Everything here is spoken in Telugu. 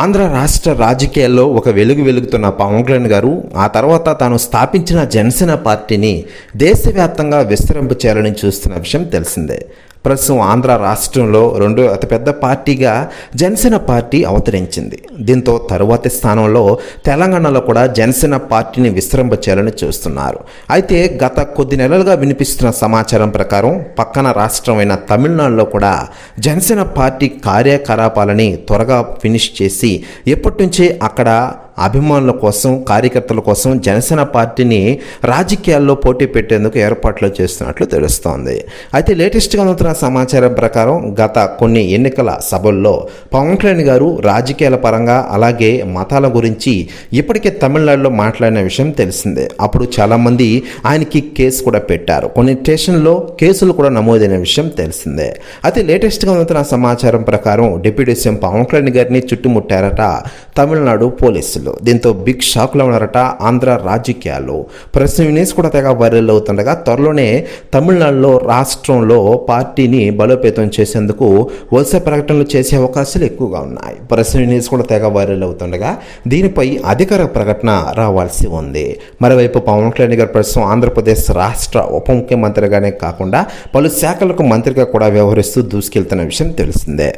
ఆంధ్ర రాష్ట్ర రాజకీయాల్లో ఒక వెలుగుతున్న పవన్ కళ్యాణ్ గారు ఆ తర్వాత తాను స్థాపించిన జనసేన పార్టీని దేశవ్యాప్తంగా విస్తరింప చేయాలని చూస్తున్న విషయం తెలిసిందే. ప్రస్తుతం ఆంధ్ర రాష్ట్రంలో రెండో అతిపెద్ద పార్టీగా జనసేన పార్టీ అవతరించింది. దీంతో తరువాతి స్థానంలో తెలంగాణలో కూడా జనసేన పార్టీని విస్తరింప చేయాలని చూస్తున్నారు. అయితే గత కొద్ది నెలలుగా వినిపిస్తున్న సమాచారం ప్రకారం పక్కన రాష్ట్రమైన తమిళనాడులో కూడా జనసేన పార్టీ కార్యకలాపాలని త్వరగా ఫినిష్ చేసి ఎప్పటి నుంచే అక్కడ అభిమానుల కోసం, కార్యకర్తల కోసం జనసేన పార్టీని రాజకీయాల్లో పోటీ పెట్టేందుకు ఏర్పాట్లు చేస్తున్నట్లు తెలుస్తోంది. అయితే లేటెస్ట్గా అందుతున్న సమాచారం ప్రకారం గత కొన్ని ఎన్నికల సభల్లో పవన్ కళ్యాణ్ గారు రాజకీయాల పరంగా అలాగే మతాల గురించి ఇప్పటికే తమిళనాడులో మాట్లాడిన విషయం తెలిసిందే. అప్పుడు చాలామంది ఆయనకి కేసు కూడా పెట్టారు. కొన్ని స్టేషన్లో కేసులు కూడా నమోదైన విషయం తెలిసిందే. అయితే లేటెస్ట్గా అందుతున్న సమాచారం ప్రకారం డిప్యూటీ సీఎం పవన్ కళ్యాణ్ గారిని చుట్టుముట్టారట తమిళనాడు పోలీసులు. దీంతో బిగ్ షాక్లో ఉన్నారట ఆంధ్ర రాజకీయాల్లో. ప్రస్తుతం న్యూస్ కూడా తెగ వైరల్ అవుతుండగా త్వరలోనే తమిళనాడులో రాష్ట్రంలో పార్టీని బలోపేతం చేసేందుకు వరుస ప్రకటనలు చేసే అవకాశాలు ఎక్కువగా ఉన్నాయి. ప్రస్తుతం న్యూస్ కూడా తెగ వైరల్ అవుతుండగా దీనిపై అధికార ప్రకటన రావాల్సి ఉంది. మరోవైపు పవన్ కళ్యాణ్ గారు ప్రస్తుతం ఆంధ్రప్రదేశ్ రాష్ట్ర ఉప ముఖ్యమంత్రిగానే కాకుండా పలు శాఖలకు మంత్రిగా కూడా వ్యవహరిస్తూ దూసుకెళ్తున్న విషయం తెలిసిందే.